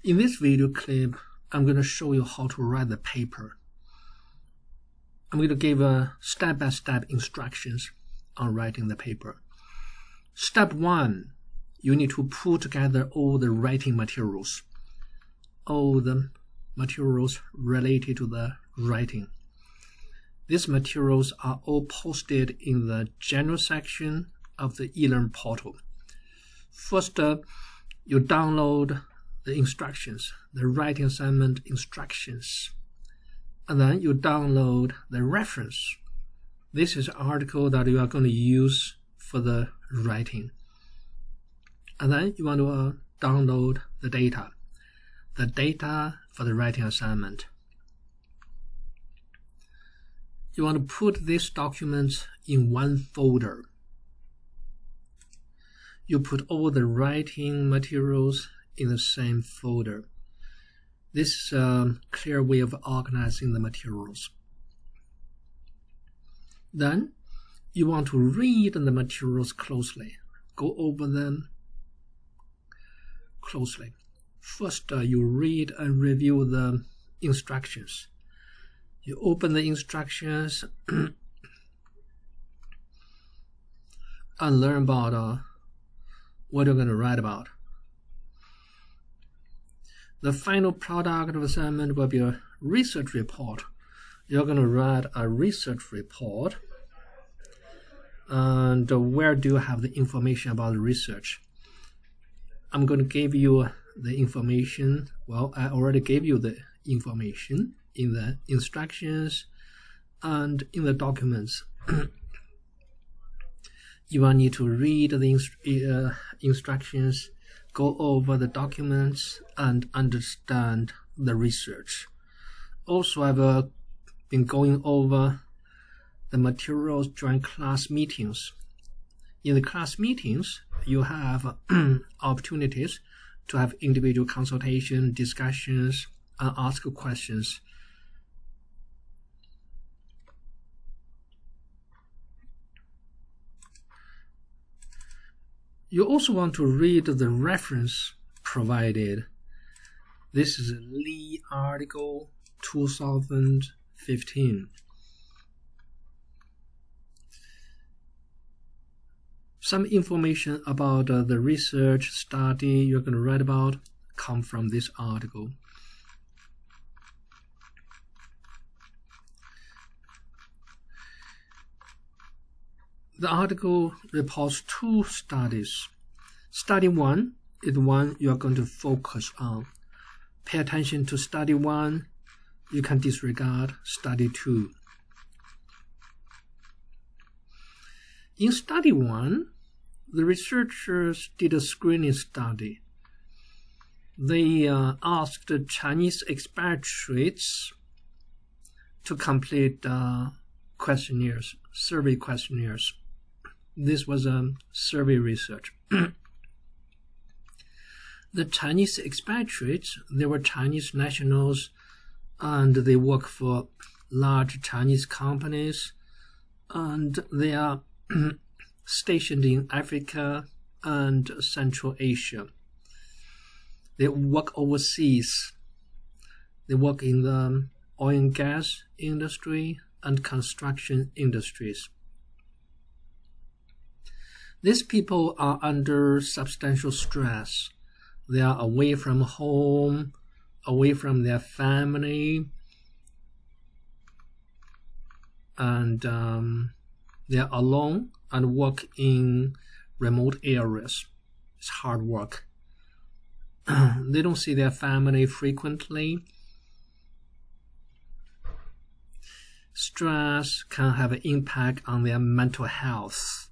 In this video clip, I'm going to show you how to write the paper. I'm going to give step-by-step instructions on writing the paper. Step 1, you need to pull together all the writing materials. All the materials related to the writing. These materials are all posted in the general section of the eLearn portal. First, you download the instructions, the writing assignment instructions, and then you download the reference. This is an article that you are going to use for the writing. And then you want to download the data for the writing assignment. You want to put these documents in one folder. You put all the writing materials in the same folder. This is a clear way of organizing the materials. Then you want to read the materials closely. Go over them closely. First, you read and review the instructions. You open the instructions and learn about what you're going to write about. The final product of assignment will be a research report. You're going to write a research report. And where do you have the information about the research? I'm going to give you the information. Well, I already gave you the information in the instructions and in the documents. You will need to read the instructions, go over the documents, and understand the research. Also, I've been going over the materials during class meetings. In the class meetings, you have opportunities to have individual consultation, discussions, and ask questions. You also want to read the reference provided. This is a Lee article 2015. Some information about the research study you're going to write about come from this article. The article reports 2 studies. Study 1 is the one you are going to focus on. Pay attention to study 1. You can disregard study 2. In study 1, the researchers did a screening study. They asked Chinese expatriates to complete questionnaires, survey questionnaires. This was a survey research. The Chinese expatriates, they were Chinese nationals, and they work for large Chinese companies, and they are stationed in Africa and Central Asia. They work overseas. They work in the oil and gas industry and construction industries. These people are under substantial stress. They are away from home, away from their family, and they are alone and work in remote areas. It's hard work. They don't see their family frequently. Stress can have an impact on their mental health.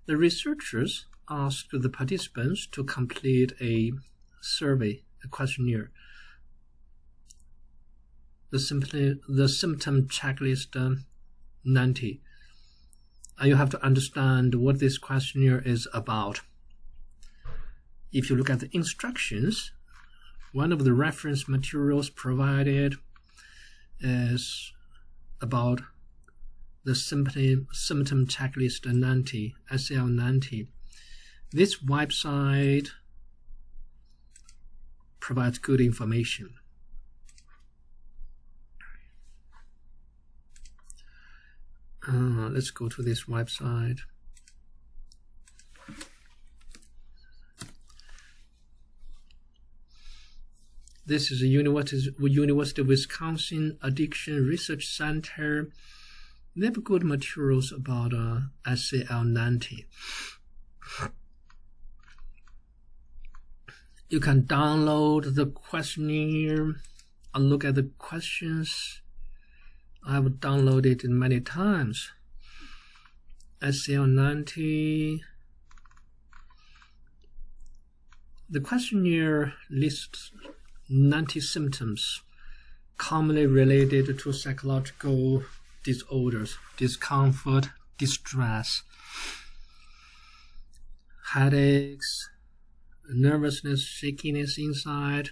The researchers asked the participants to complete a survey, a questionnaire. The symptom checklist 90. And you have to understand what this questionnaire is about. If you look at the instructions, one of the reference materials provided is about the symptom checklist 90, SL90. This website provides good information. Let's go to this website. This is the University of Wisconsin Addiction Research Center. They have good materials about SCL90. You can download the questionnaire and look at the questions. I've downloaded it many times. SCL90. The questionnaire lists 90 symptoms commonly related to psychological disorders: discomfort, distress, headaches, nervousness, shakiness inside.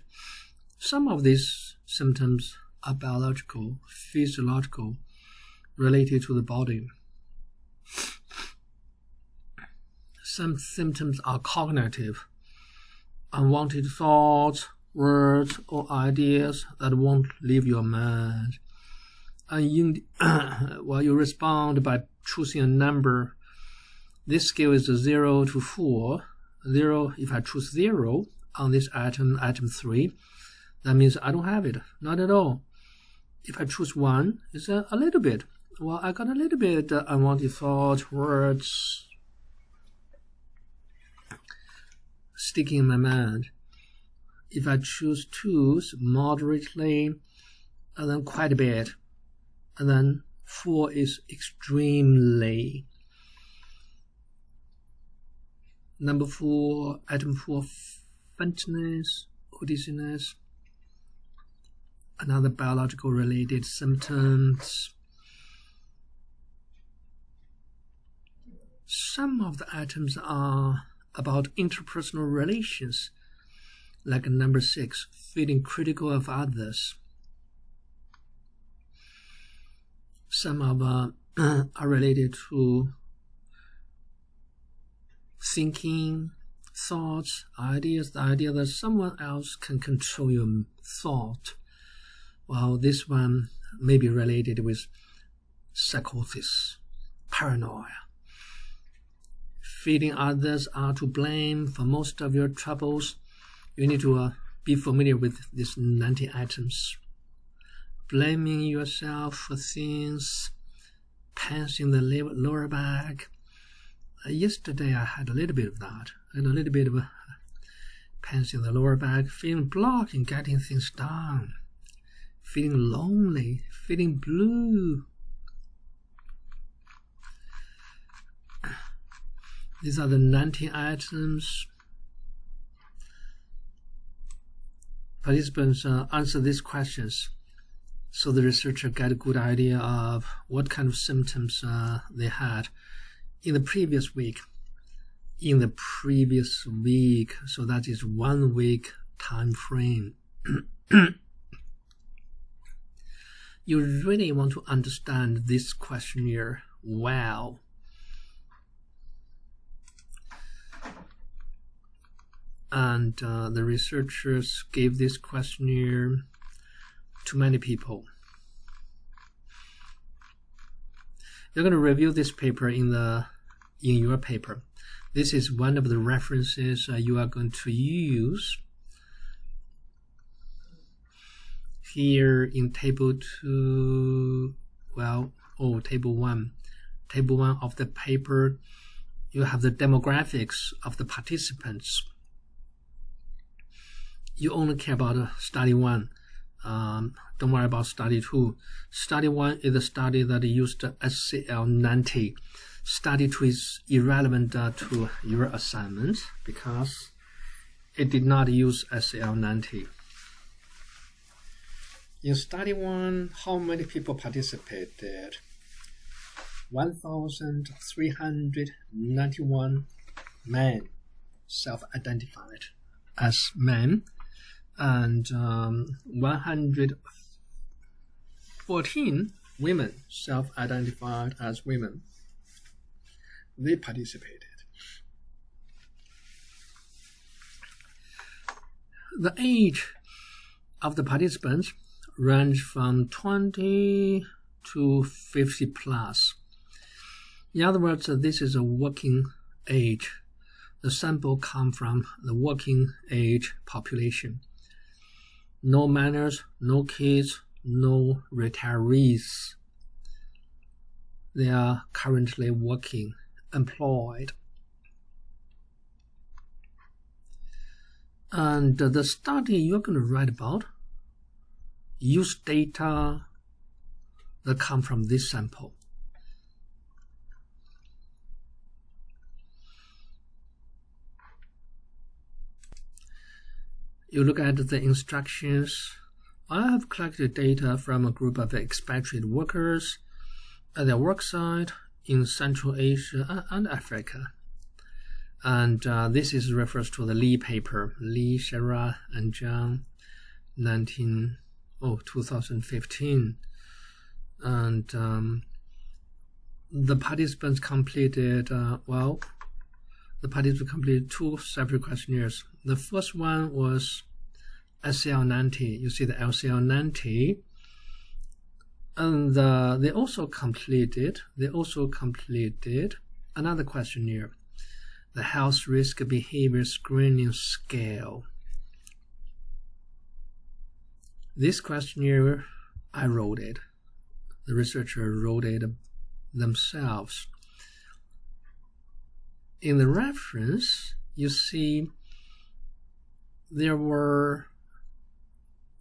Some of these symptoms are biological, physiological, related to the body. Some symptoms are cognitive, unwanted thoughts, words, or ideas that won't leave your mind. And you respond by choosing a number. This scale is 0 to 4. 0, if I choose 0 on this item 3, that means I don't have it, not at all. If I choose 1, it's a little bit. Well, I got a little bit unwanted thoughts, words sticking in my mind. If I choose 2, moderately, and then quite a bit, and then 4 is extremely. Number 4, item 4, faintness or dizziness, another biological related symptoms. Some of the items are about interpersonal relations, like number 6, feeling critical of others. Some of are related to thinking, thoughts, ideas, the idea that someone else can control your thought. Well, this one may be related with psychosis, paranoia. Feeling others are to blame for most of your troubles. You need to be familiar with these 90 items. Blaming yourself for things, pains in the lower back. Yesterday I had a little bit of that, and a little bit of pains in the lower back, feeling blocked in getting things done, feeling lonely, feeling blue. These are the 90 items. Participants answer these questions, so the researcher get a good idea of what kind of symptoms they had in the previous week. So that is 1 week time frame. You really want to understand this questionnaire well. And the researchers gave this questionnaire to many people. You're going to review this paper in your paper. This is one of the references you are going to use. Here in table 2, table 1. Table 1 of the paper, you have the demographics of the participants. You only care about study 1. Don't worry about study 2. Study 1 is a study that used SCL90. Study 2 is irrelevant to your assignment because it did not use SCL90. In study 1, how many people participated? 1,391 men self-identified as men, and 114 women self-identified as women. They participated. The age of the participants range from 20 to 50 plus. In other words, this is a working age. The sample comes from the working age population. No minors, no kids, no retirees. They are currently working, employed. And the study you're going to write about use data that come from this sample. You look at the instructions. I have collected data from a group of expatriate workers at their worksite in Central Asia and Africa. And this is refers to the Lee paper, Lee, Shara, and John, 2015. And the participants completed, two separate questionnaires. The first one was LCL90. You see the LCL90. And they also completed another questionnaire, the Health Risk Behavior Screening Scale. This questionnaire, I wrote it. The researcher wrote it themselves. In the reference, you see there were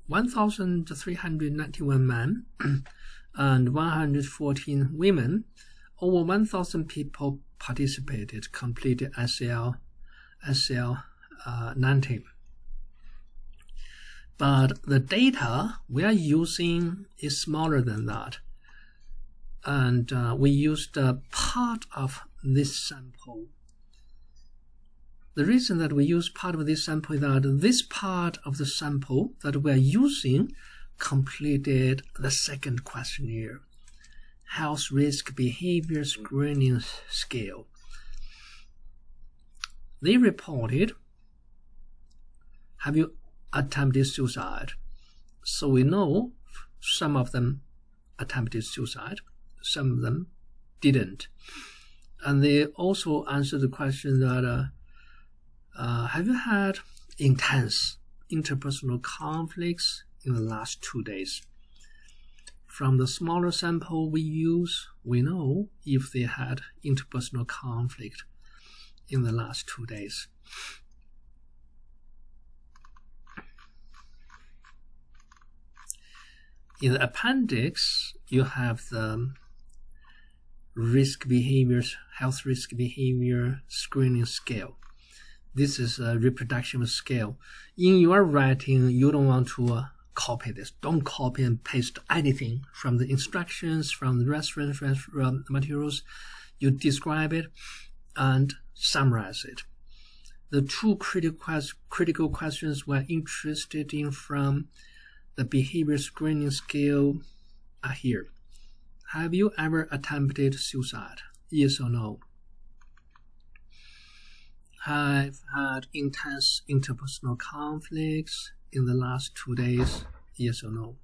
1,391 men and 114 women. Over 1,000 people participated, completed SL90. But the data we are using is smaller than that. And we used part of this sample. The reason that we use part of this sample is that this part of the sample that we are using completed the second questionnaire, Health Risk Behavior Screening Scale. They reported, have you attempted suicide? So we know some of them attempted suicide, some of them didn't. And they also answered the question that have you had intense interpersonal conflicts in the last 2 days? From the smaller sample we use, we know if they had interpersonal conflict in the last 2 days. In the appendix, you have the health risk behavior screening scale. This is a reproduction scale. In your writing, you don't want to copy this. Don't copy and paste anything from the instructions, from the reference materials. You describe it and summarize it. The two critical questions we're interested in from the behavior screening scale are here. Have you ever attempted suicide? Yes or no? Have had intense interpersonal conflicts in the last 2 days? Yes or no?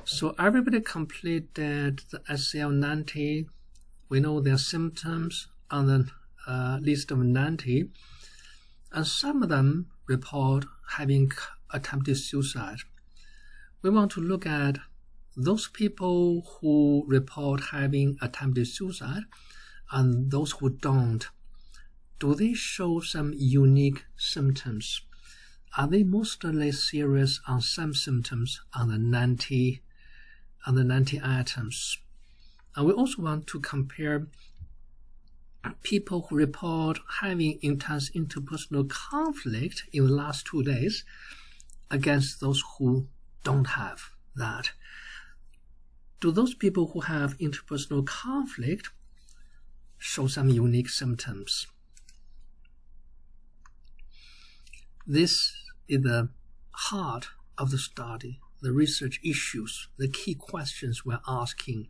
So everybody completed the SL90. We know their symptoms on the list of 90, and some of them report having attempted suicide. We want to look at those people who report having attempted suicide and those who don't. Do they show some unique symptoms? Are they mostly serious on some symptoms on the 90 items? And we also want to compare people who report having intense interpersonal conflict in the last 2 days against those who don't have that. Do those people who have interpersonal conflict show some unique symptoms? This is the heart of the study, the research issues, the key questions we're asking.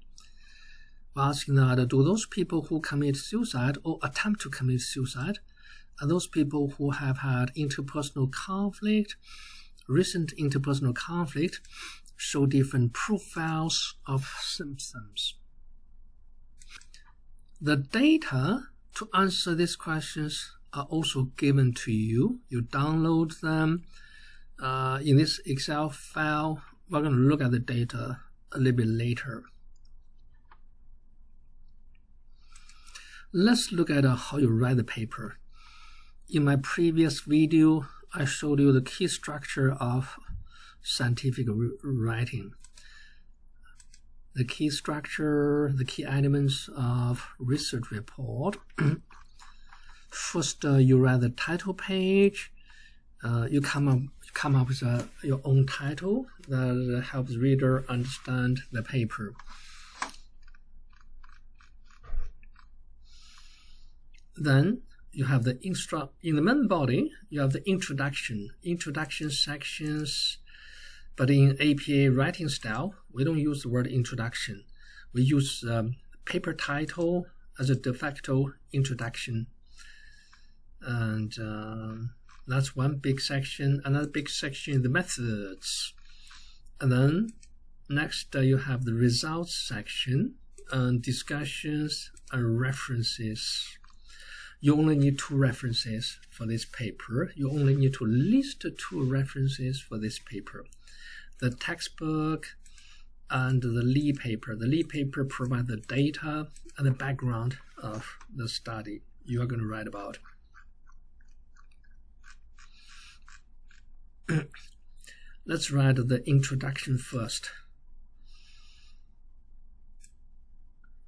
We're asking that, do those people who commit suicide or attempt to commit suicide, are those people who have had interpersonal conflict, recent interpersonal conflict, show different profiles of symptoms? The data to answer these questions are also given to you. You download them in this Excel file. We're going to look at the data a little bit later. Let's look at how you write the paper. In my previous video, I showed you the key structure of scientific writing. The key structure, the key elements of research report. First, you write the title page. You come up with your own title that helps reader understand the paper. Then you have the in the main body, you have the introduction sections. But in APA writing style, we don't use the word introduction. We use paper title as a de facto introduction. And that's one big section. Another big section is the methods. And then next you have the results section and discussions and references. You only need 2 references for this paper. You only need to list 2 references for this paper. The textbook and the Lee paper. The Lee paper provides the data and the background of the study you are going to write about. Let's write the introduction first.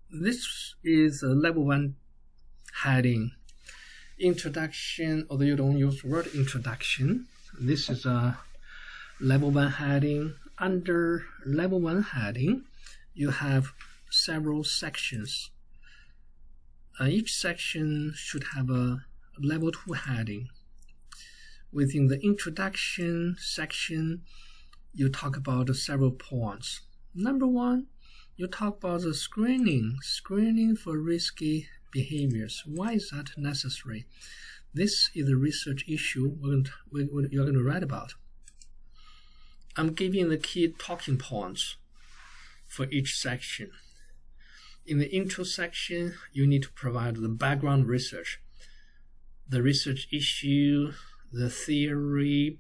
This is a level 1 heading. Introduction, although you don't use the word introduction, this is a level 1 heading. Under level 1 heading, you have several sections. Each section should have a level 2 heading. Within the introduction section, you talk about several points. Number 1, you talk about the screening for risky behaviors. Why is that necessary? This is a research issue you're going to write about. I'm giving the key talking points for each section. In the intro section, you need to provide the background research, the research issue, the theory,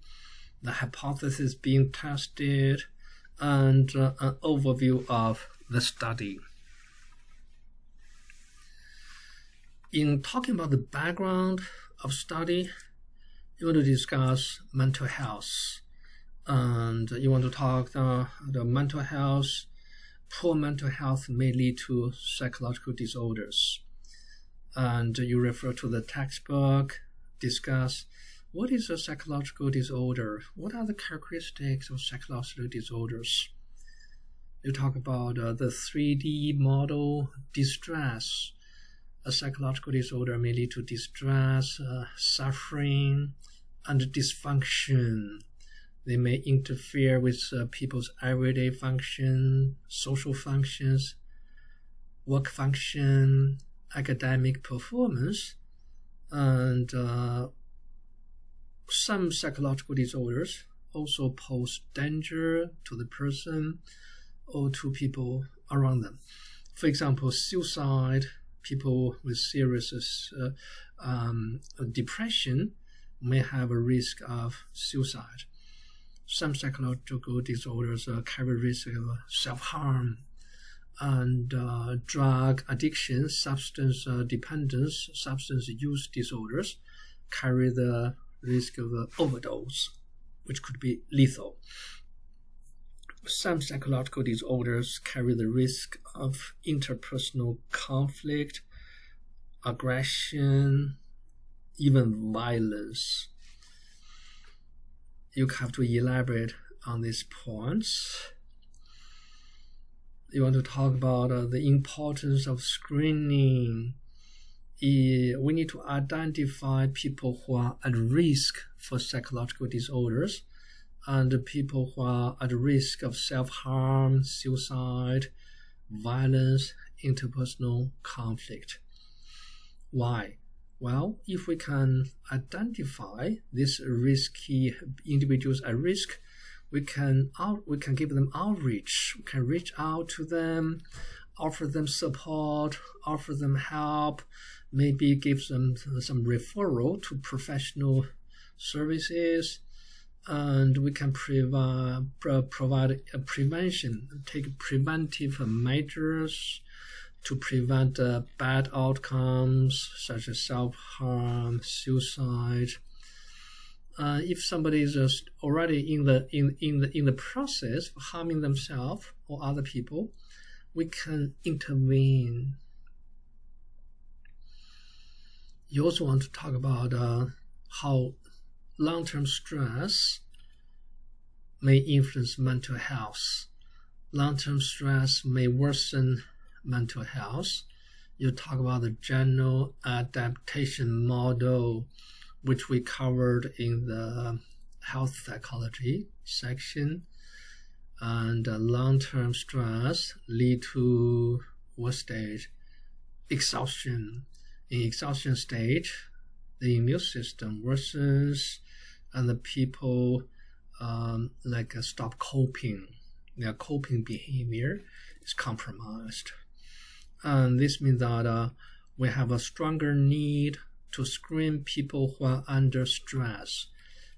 the hypothesis being tested, and an overview of the study. In talking about the background of study, you want to discuss mental health, and you want to talk the mental health. Poor mental health may lead to psychological disorders, and you refer to the textbook, discuss what is a psychological disorder, what are the characteristics of psychological disorders. You talk about the 3D model, distress. A psychological disorder may lead to distress, suffering, and dysfunction. They may interfere with people's everyday function, social functions, work function, academic performance, and some psychological disorders also pose danger to the person or to people around them. For example, suicide. People with serious depression may have a risk of suicide. Some psychological disorders carry risk of self-harm, and drug addiction, substance dependence, substance use disorders carry the risk of overdose, which could be lethal. Some psychological disorders carry the risk of interpersonal conflict, aggression, even violence. You have to elaborate on these points. You want to talk about the importance of screening. We need to identify people who are at risk for psychological disorders and people who are at risk of self-harm, suicide, violence, interpersonal conflict. Why? Well, if we can identify these risky individuals at risk, we can give them outreach. We can reach out to them, offer them support, offer them help, maybe give them some referral to professional services, and we can provide a prevention, take preventive measures to prevent bad outcomes such as self-harm, suicide. If somebody is just already in the process of harming themselves or other people, we can intervene. You also want to talk about how long-term stress may influence mental health. Long-term stress may worsen mental health. You talk about the general adaptation model, which we covered in the health psychology section. And long-term stress lead to what stage? Exhaustion. In exhaustion stage, the immune system worsens, and the people stop coping. Their coping behavior is compromised. And this means that we have a stronger need to screen people who are under stress.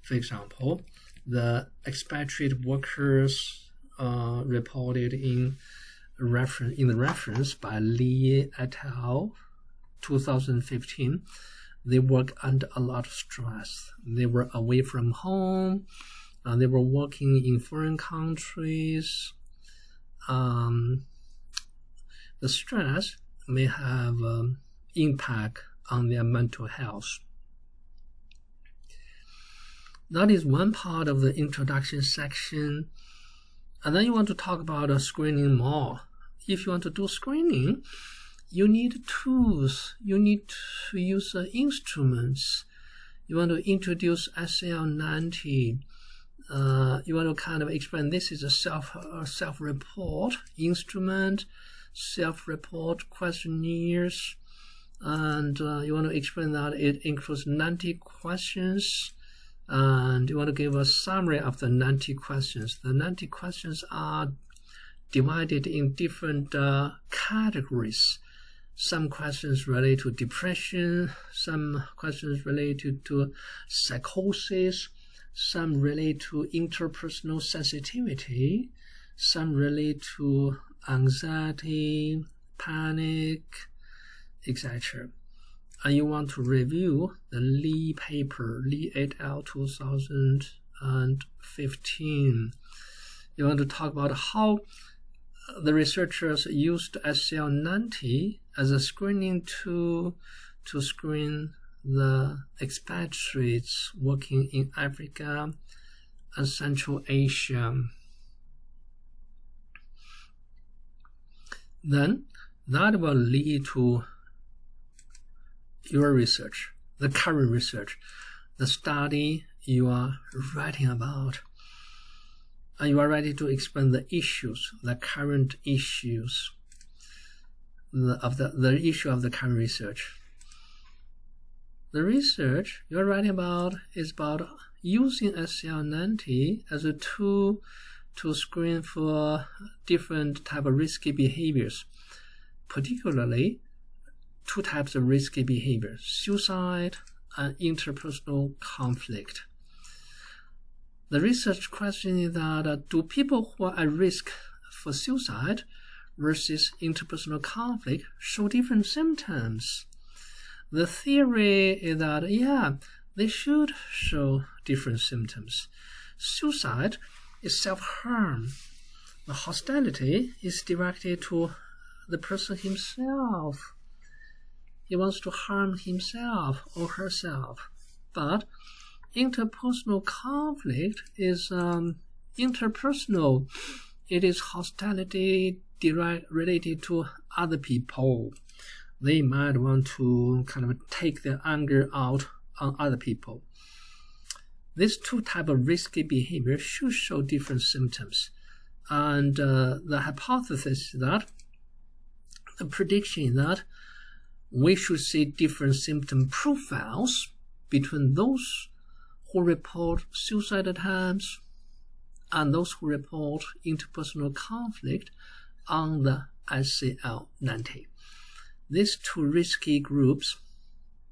For example, the expatriate workers reported in the reference by Lee et al. 2015, they work under a lot of stress. They were away from home. They were working in foreign countries. The stress may have impact on their mental health. That is one part of the introduction section. And then you want to talk about screening more. If you want to do screening, you need tools. You need to use instruments. You want to introduce SL90. You want to kind of explain this is a self-report instrument, self-report questionnaires, and you want to explain that it includes 90 questions, and you want to give a summary of the 90 questions. The 90 questions are divided in different categories. Some questions relate to depression, some questions related to psychosis, some relate to interpersonal sensitivity, some relate to anxiety, panic, etc. And you want to review the Lee paper, Lee et al. 2015. You want to talk about how the researchers used SL90 as a screening tool to screen the expatriates working in Africa and Central Asia. Then that will lead to your research, the current research, the study you are writing about. And you are ready to explain the issues, the current issues of the issue of the current research. The research you're writing about is about using SL90 as a tool to screen for different type of risky behaviors, particularly two types of risky behaviors, suicide and interpersonal conflict. The research question is that do people who are at risk for suicide versus interpersonal conflict show different symptoms? The theory is that, yeah, they should show different symptoms. Suicide is self-harm. The hostility is directed to the person himself. He wants to harm himself or herself. But interpersonal conflict is interpersonal. It is hostility related to other people. They might want to kind of take their anger out on other people. These two types of risky behavior should show different symptoms. And the hypothesis is that a prediction that we should see different symptom profiles between those who report suicide attempts and those who report interpersonal conflict on the SCL90. These two risky groups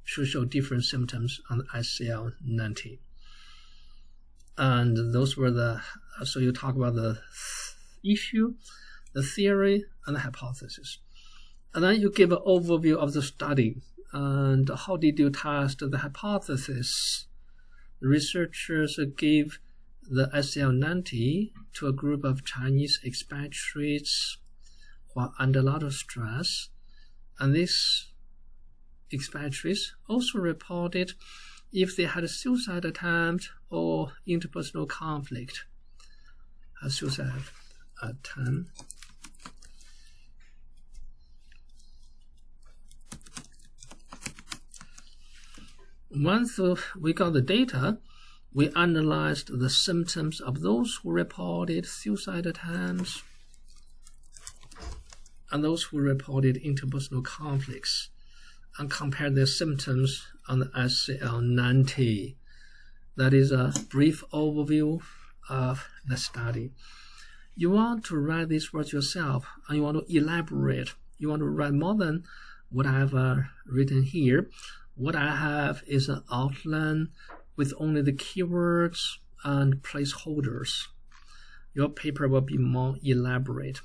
should show different symptoms on the SCL90. And those were so you talk about the issue, the theory, and the hypothesis. And then you give an overview of the study. And how did you test the hypothesis? The researchers gave the SCL90 to a group of Chinese expatriates who are under a lot of stress. And these expatriates also reported if they had a suicide attempt or interpersonal conflict. A suicide attempt. Once we got the data, we analyzed the symptoms of those who reported suicide attempts and those who reported interpersonal conflicts, and compared their symptoms on the SCL90. That is a brief overview of the study. You want to write these words yourself, and you want to elaborate. You want to write more than what I have written here. What I have is an outline with only the keywords and placeholders. Your paper will be more elaborate.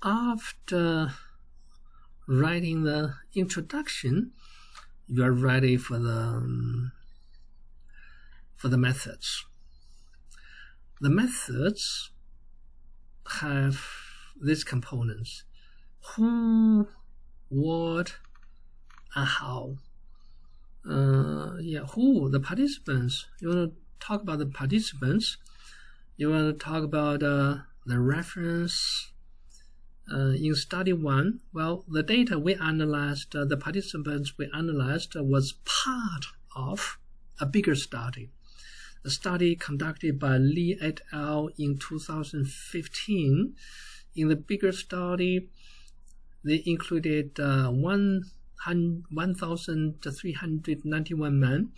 After writing the introduction, you are ready for the methods. The methods have these components: who, what, and how. Who, the participants. You want to talk about the participants. You want to talk about the reference. In study 1, well, the data we analyzed, the participants we analyzed was part of a bigger study. A study conducted by Li et al. In 2015. In the bigger study, they included 1,391 men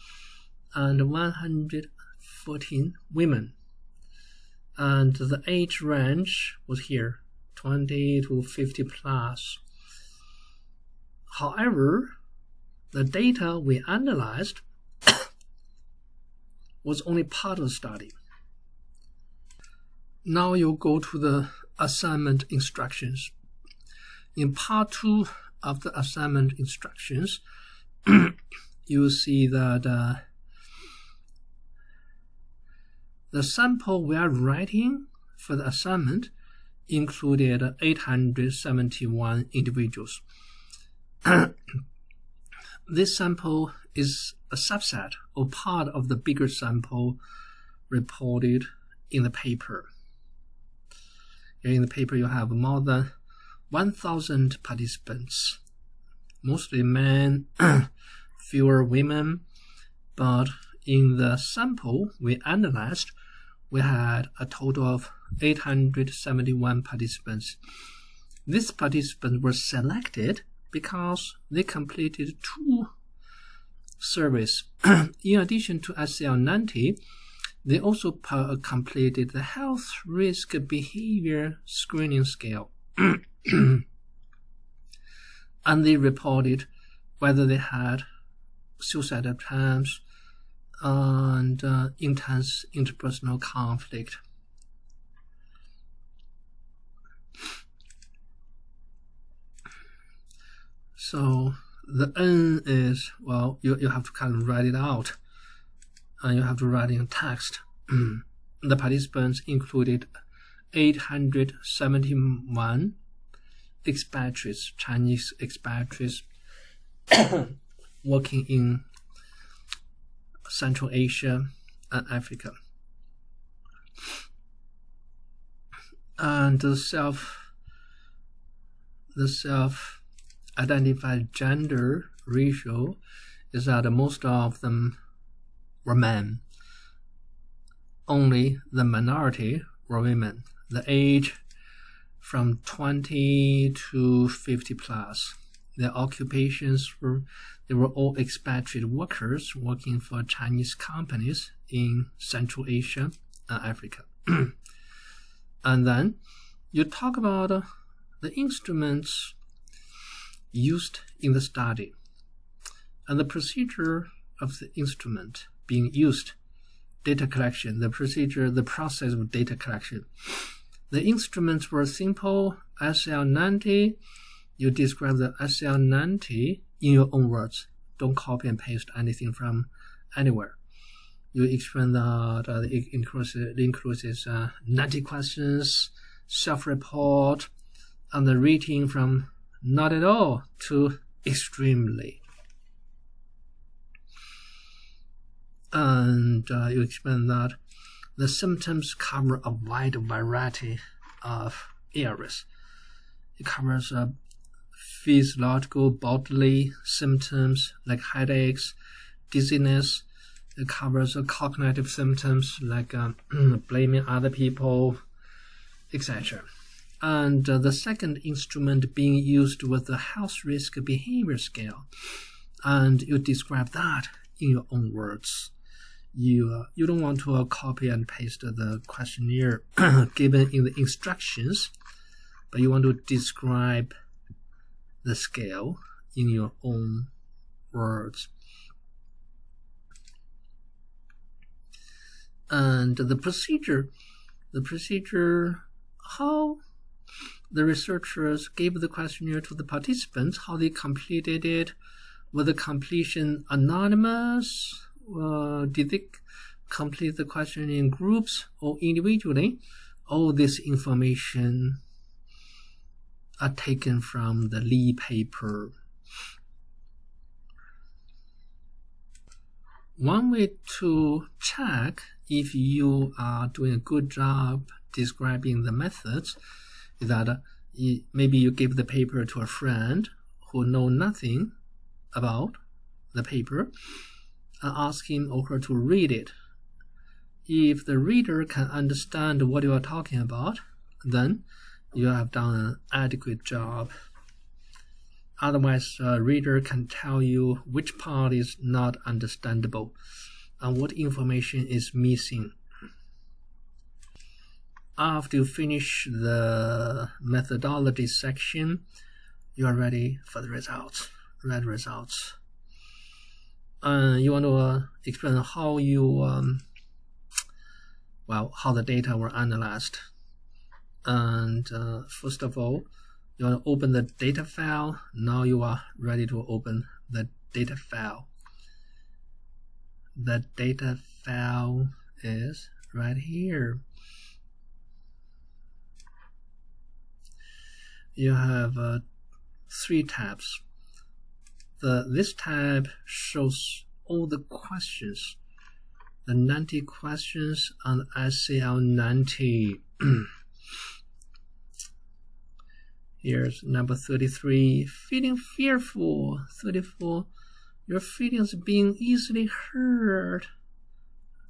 and 114 women. And the age range was here, 20 to 50 plus. However, the data we analyzed was only part of the study. Now you go to the assignment instructions. In part 2 of the assignment instructions, you see that the sample we are writing for the assignment included 871 individuals. This sample is a subset or part of the bigger sample reported in the paper. In the paper, you have more than 1,000 participants, mostly men, fewer women, but in the sample we analyzed, we had a total of 871 participants. These participants were selected because they completed 2 surveys. In addition to SCL90, they also completed the health risk behavior screening scale. And they reported whether they had suicide attempts and intense interpersonal conflict. So the N is, well, you have to kind of write it out, and you have to write in text. The participants included 871 expatriates, Chinese expatriates working in Central Asia and Africa. And the self-identified gender ratio is that most of them were men. Only the minority were women. The age from 20 to 50 plus. Their occupations they were all expatriate workers working for Chinese companies in Central Asia and Africa. And then you talk about the instruments used in the study and the procedure of the instrument being used, data collection, the process of data collection. The instruments were simple SL90. You describe the SL90 in your own words. Don't copy and paste anything from anywhere. You explain that it includes 90 questions, self-report, and the rating from not at all to extremely. And you explain that the symptoms cover a wide variety of areas. It covers physiological bodily symptoms like headaches, dizziness. It covers cognitive symptoms like blaming other people, etc. And the second instrument being used was the health risk behavior scale. And you describe that in your own words. You don't want to copy and paste the questionnaire given in the instructions, but you want to describe the scale in your own words. And the procedure, how the researchers gave the questionnaire to the participants, how they completed it, was the completion anonymous? Did they complete the question in groups or individually? All this information are taken from the Lee paper. One way to check if you are doing a good job describing the methods is that maybe you give the paper to a friend who knows nothing about the paper and ask him or her to read it. If the reader can understand what you are talking about, then you have done an adequate job. Otherwise, a reader can tell you which part is not understandable and what information is missing. After you finish the methodology section, you are ready for the results. Read results. You want to explain how you, how the data were analyzed. And first of all, you want to open the data file. Now you are ready to open the data file. The data file is right here. You have 3 tabs. This tab shows all the questions, the 90 questions on SCL90. Here's number 33, feeling fearful. 34, your feelings being easily hurt.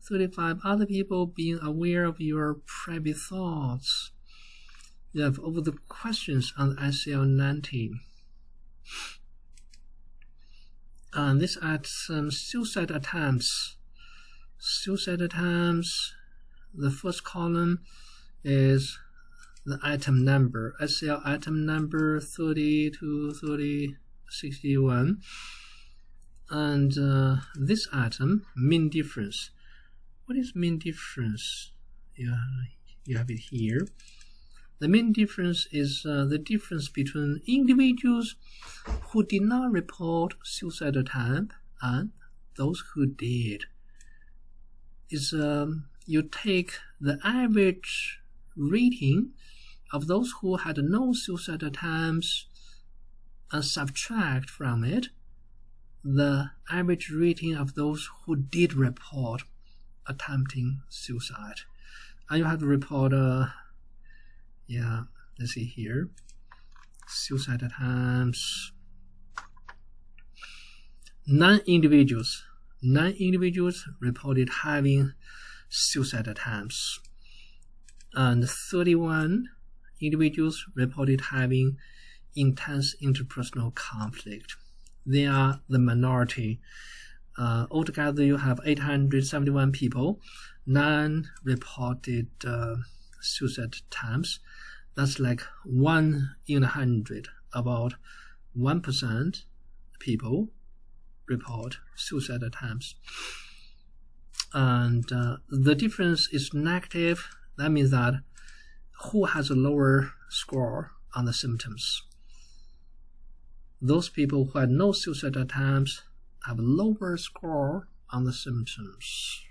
35, other people being aware of your private thoughts. You have all the questions on SCL90. And this adds some suicide attempts. Suicide attempts, the first column is the item number, SCL item number 30 to 61. And this item, mean difference. What is mean difference? You have it here. The main difference is the difference between individuals who did not report suicide attempt and those who did. Is you take the average rating of those who had no suicide attempts and subtract from it the average rating of those who did report attempting suicide. And you have to report let's see here, suicide attempts. 9 individuals reported having suicide attempts, and 31 individuals reported having intense interpersonal conflict. They are the minority. Altogether, you have 871 people. 9 reported suicide attempts. That's like 1 in 100. About 1% people report suicide attempts. And the difference is negative. That means that who has a lower score on the symptoms? Those people who had no suicide attempts have a lower score on the symptoms.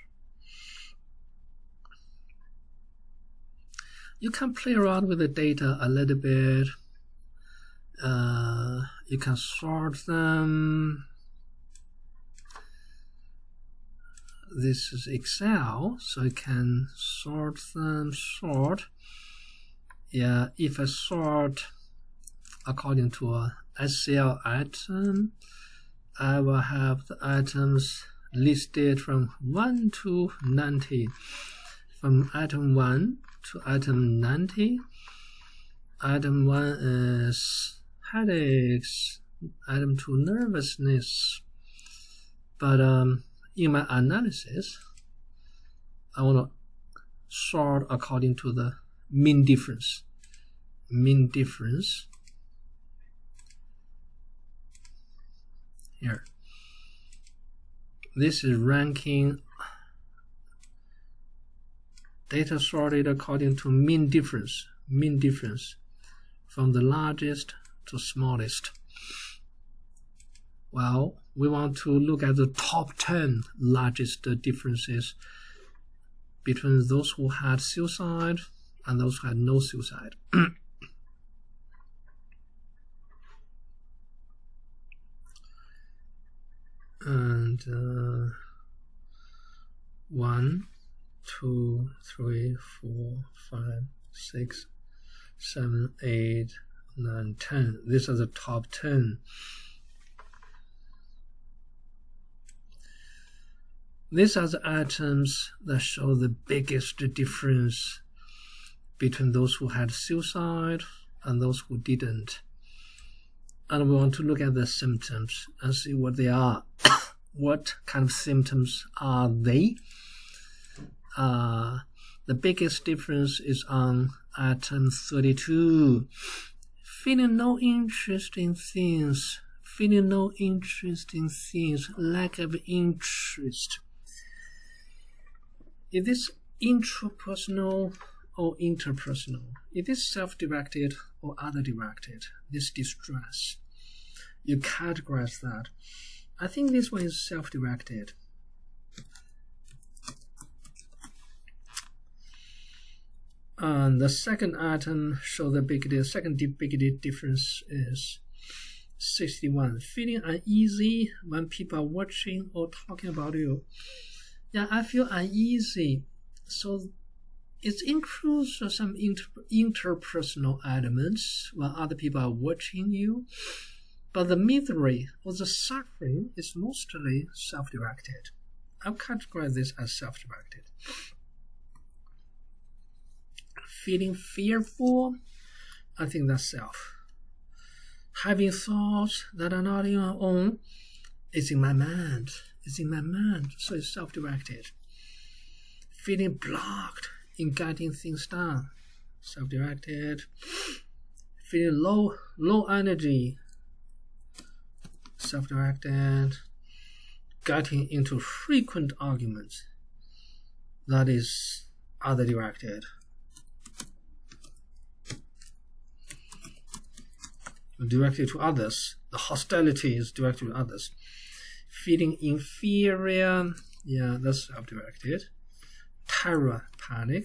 You can play around with the data a little bit. You can sort them. This is Excel, so you can sort them, Yeah, if I sort according to a SCL item, I will have the items listed from 1 to 90. From item 1 to item 90. Item 1 is headaches. Item 2, nervousness. But in my analysis, I want to sort according to the mean difference. Mean difference. Here. This is ranking data sorted according to mean difference. Mean difference from the largest to smallest. Well, we want to look at the top 10 largest differences between those who had suicide and those who had no suicide. And 1, 2, 3, 4, 5, 6, 7, 8, 9, 10. These are the top 10. These are the items that show the biggest difference between those who had suicide and those who didn't. And we want to look at the symptoms and see what they are. What kind of symptoms are they? The biggest difference is on item 32. Feeling no interest in things. Feeling no interest in things. Lack of interest. Is this intrapersonal or interpersonal? Is this self-directed or other-directed? This distress. You categorize that. I think this one is self-directed. And the second item shows the second big difference is 61. Feeling uneasy when people are watching or talking about you. Yeah, I feel uneasy. So it includes some interpersonal elements when other people are watching you. But the misery or the suffering is mostly self-directed. I'll categorize this as self-directed. Feeling fearful, I think that's self. Having thoughts that are not your own, it's in my mind. It's in my mind, so it's self-directed. Feeling blocked in getting things done, self-directed. Feeling low energy, self-directed. Getting into frequent arguments, that is other-directed. Directed to others. The hostility is directed to others. Feeling inferior, yeah, that's self-directed. Terror, panic,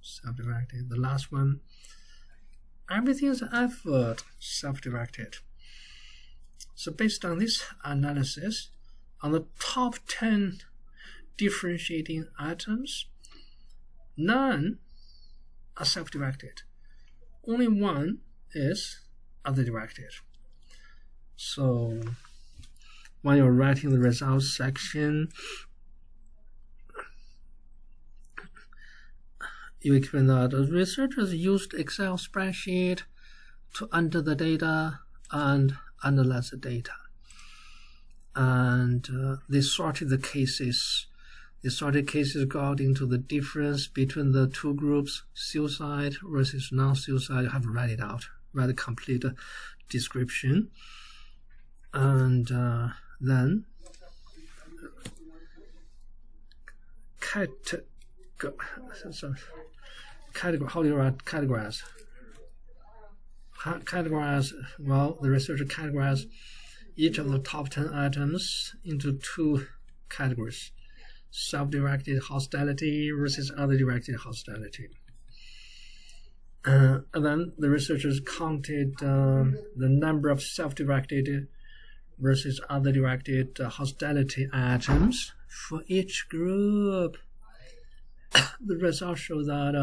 self-directed. The last one, everything is an effort, self-directed. So based on this analysis, on the top 10 differentiating items, 9 are self-directed. Only 1 is other-directed. So when you're writing the results section, you explain that researchers used Excel spreadsheet to enter the data and analyze the data. And they sorted the cases. They sorted cases according to the difference between the two groups, suicide versus non-suicide. You have to write it out, write a complete description. And then category, how do you write categorize? Categorize, well, the researcher categorized each of the top 10 items into two categories: self-directed hostility versus other-directed hostility. And then the researchers counted the number of self-directed versus other-directed hostility items for each group. The results show that,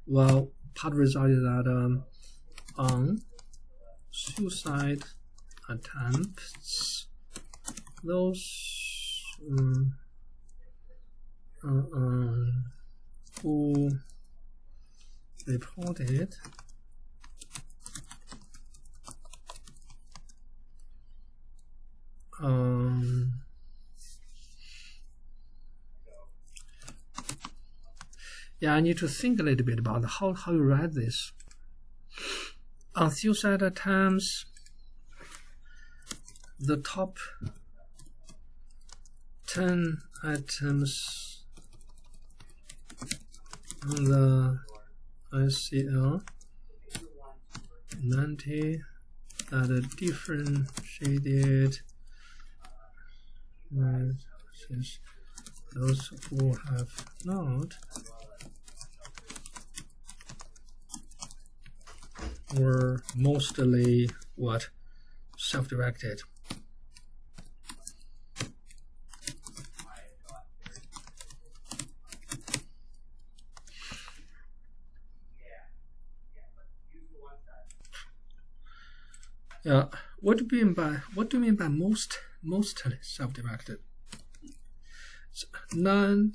well, part of the result is that on suicide attempts, those who reported yeah, I need to think a little bit about how you write this. On suicide attempts, the top 10 items on the ICL 90 that are differentiated versus those who have not were mostly what? Self-directed. Yeah, what do you mean by mostly self-directed? 9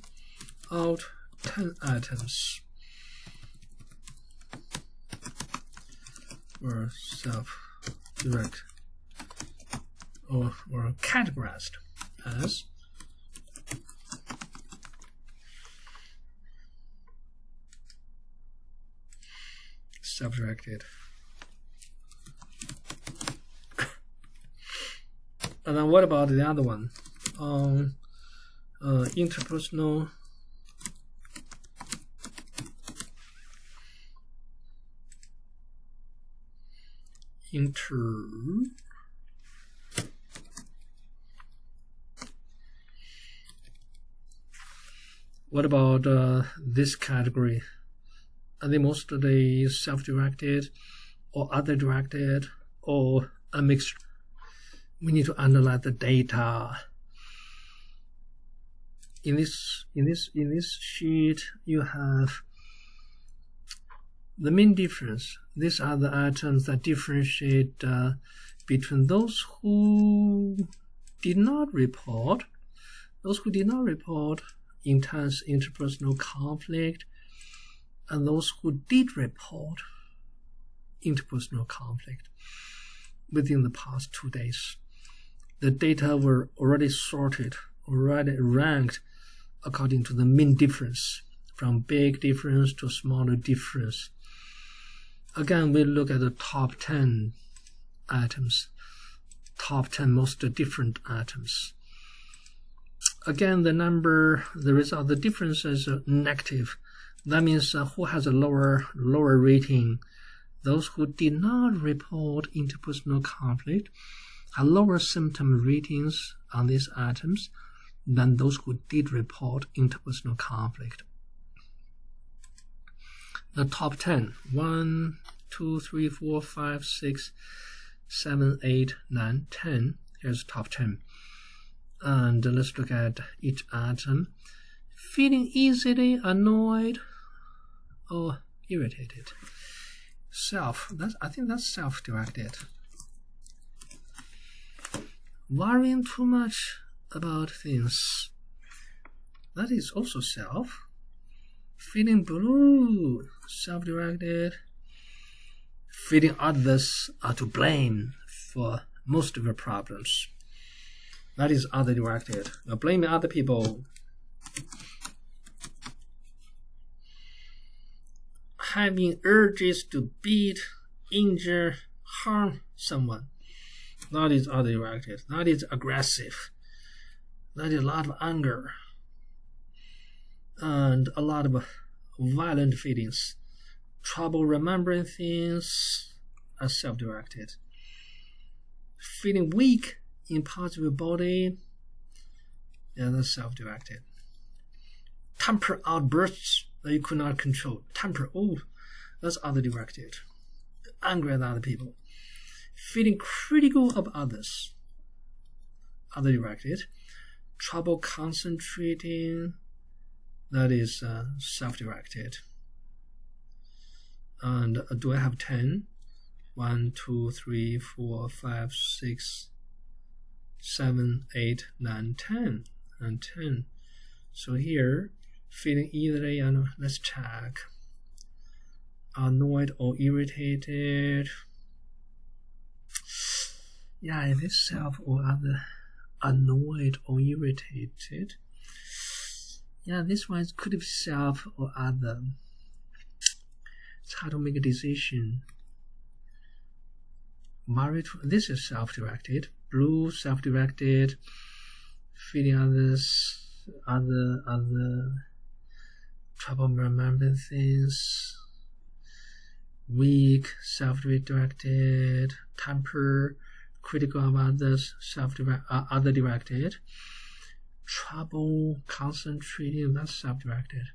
out 10 items were self-direct or were categorized as self-directed. And then what about the other one? Interpersonal What about this category? Are they mostly self-directed or other-directed or a mixture? We need to analyze the data. In this sheet, you have the main difference. These are the items that differentiate between those who did not report, intense interpersonal conflict, and those who did report interpersonal conflict within the past 2 days. The data were already sorted, already ranked according to the mean difference, from big difference to smaller difference. Again, we look at the top 10 items, top 10 most different items. Again, the difference is negative. That means who has a lower rating? Those who did not report interpersonal conflict have lower symptom ratings on these items than those who did report interpersonal conflict. The top 10, 1, 2, 3, 4, 5, 6, 7, 8, 9, 10. Here's top 10. And let's look at each item. Feeling easily annoyed or irritated. I think that's self-directed. Worrying too much about things. That is also self. Feeling blue, self-directed. Feeling others are to blame for most of your problems. That is other-directed. Now, blaming other people. Having urges to beat, injure, harm someone. That is other-directed. That is aggressive. That is a lot of anger. And a lot of violent feelings. Trouble remembering things are self-directed. Feeling weak in parts of your body, yeah, that's self-directed. Temper outbursts that you could not control. Temper, that's other-directed. Angry at other people. Feeling critical of others, other-directed. Trouble concentrating, that is self-directed. And do I have 10? 1, 2, 3, 4, 5, 6, 7, 8, 9, 10. And 10. So here, feeling easily, and let's check. Annoyed or irritated. Yeah, it is self or other. Annoyed or irritated. Yeah, this one could be self or other. It's hard to make a decision. Married, this is self-directed. Blue, self-directed. Feeling others, other trouble remembering things. Weak, self-directed. Temper, critical of others, other-directed. Trouble concentrating, that's self-directed.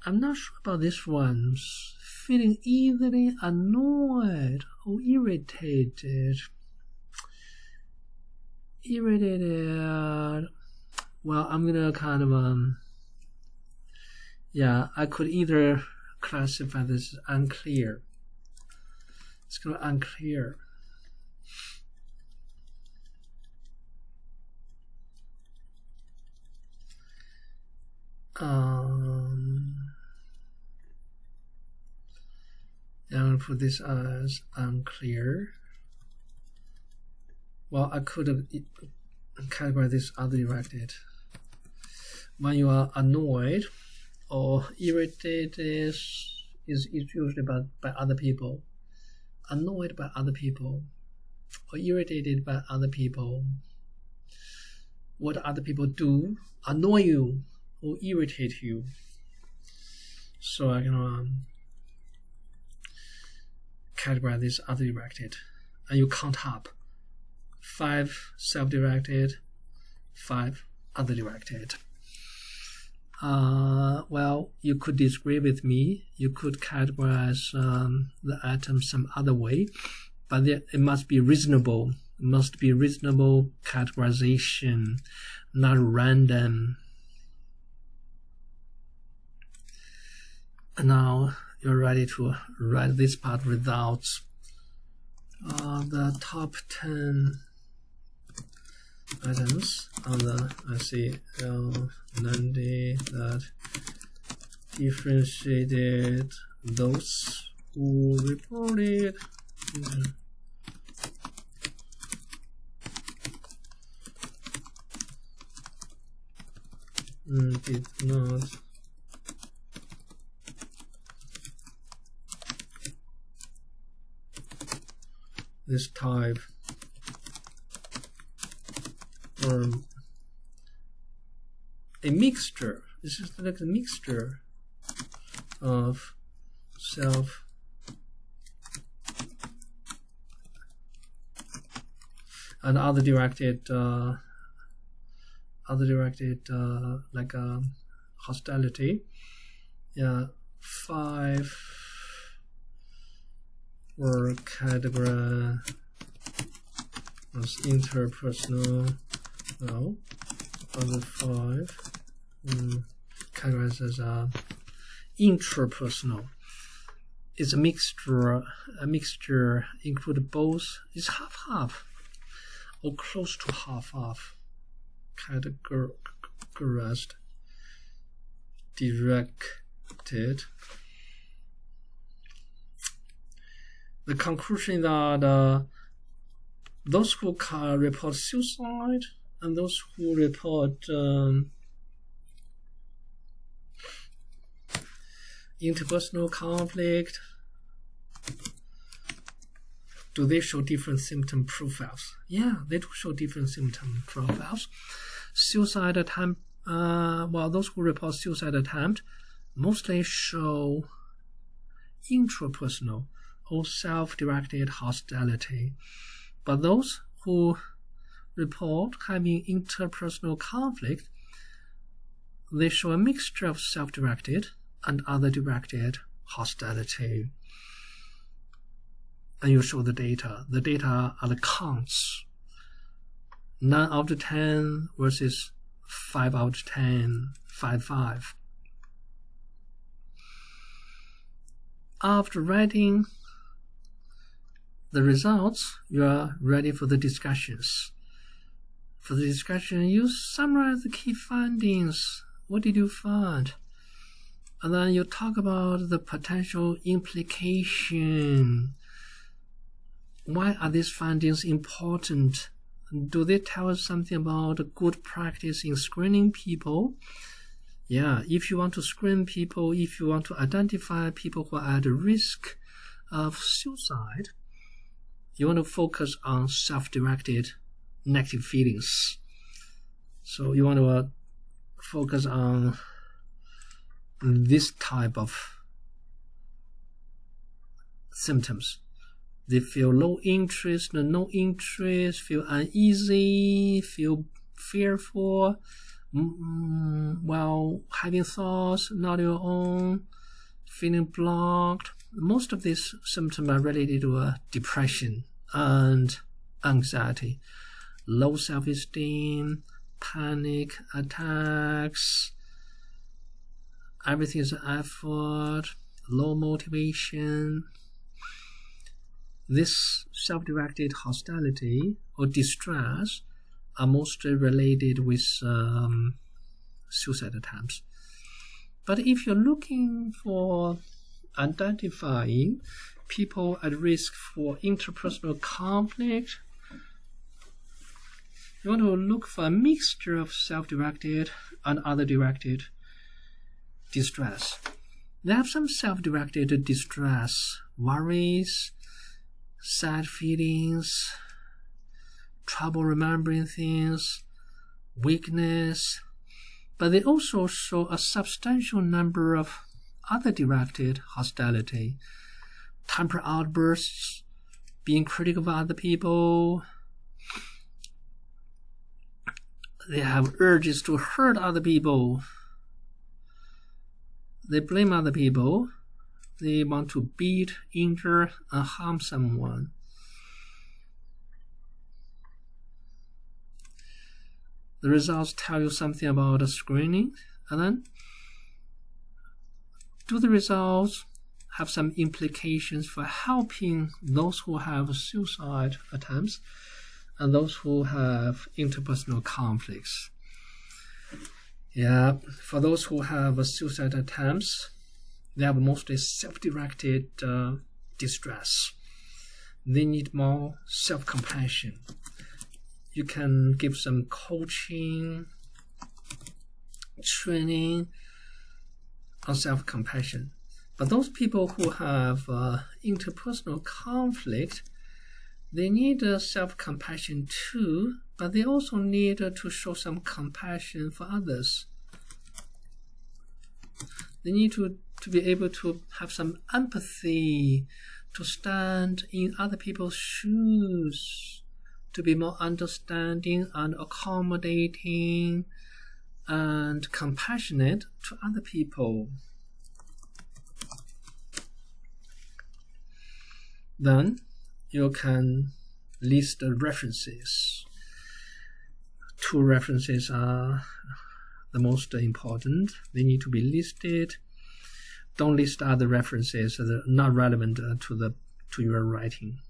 I'm not sure about this one. Feeling easily annoyed or irritated. Well, I'm gonna kind of yeah, I could either classify this as unclear. It's kind of unclear. I'm going to put this as unclear. Well, I could have categorized this other-directed. When you are annoyed or irritated is usually by other people. Annoyed by other people or irritated by other people. What other people do annoy you or irritate you. So I can categorize this other-directed, and you count up 5 self-directed, 5 other-directed. Well, you could disagree with me. You could categorize the items some other way, but it must be reasonable. It must be reasonable categorization, not random. Now you're ready to write this part results. The top 10 items on the, let's see, L90 that differentiated those who reported did not this type or a mixture. This is like a mixture of self and other-directed like hostility. Yeah, 5 were categorized as interpersonal. Well, other 5 categorized as intrapersonal. It's a mixture. A mixture include both. It's half-half or close to half-half categorized. directed. The conclusion that those who report suicide and those who report interpersonal conflict, do they show different symptom profiles? Yeah, they do show different symptom profiles. Suicide attempt, those who report suicide attempt mostly show intrapersonal or self-directed hostility. But those who report having interpersonal conflict, they show a mixture of self-directed and other-directed hostility. And you show the data. The data are the counts. 9 out of 10 versus 5 out of 10, 5. After writing the results, you are ready for the discussions. For the discussion, you summarize the key findings. What did you find? And then you talk about the potential implication. Why are these findings important? Do they tell us something about good practice in screening people? Yeah, if you want to screen people, if you want to identify people who are at risk of suicide, you want to focus on self-directed negative feelings. So you want to focus on this type of symptoms. They feel low interest, no interest, feel uneasy, feel fearful, having thoughts not your own, feeling blocked. Most of these symptoms are related to depression and anxiety, low self-esteem, panic attacks, everything is an effort, low motivation. This self-directed hostility or distress are mostly related with suicide attempts. But if you're looking for identifying people at risk for interpersonal conflict, you want to look for a mixture of self-directed and other-directed distress. They have some self-directed distress, worries, sad feelings, trouble remembering things, weakness, but they also show a substantial number of other directed hostility, temper outbursts, being critical of other people. They have urges to hurt other people. They blame other people. They want to beat, injure, and harm someone. The results tell you something about the screening, and then do the results have some implications for helping those who have suicide attempts and those who have interpersonal conflicts? Yeah, for those who have suicide attempts, they have mostly self-directed distress. They need more self-compassion. You can give some coaching, training on self-compassion. But those people who have interpersonal conflict, they need self-compassion too, but they also need to show some compassion for others. They need to be able to have some empathy, to stand in other people's shoes, to be more understanding and accommodating and compassionate to other people. Then you can list the references. 2 references are the most important. They need to be listed. Don't list other references that are not relevant to your writing.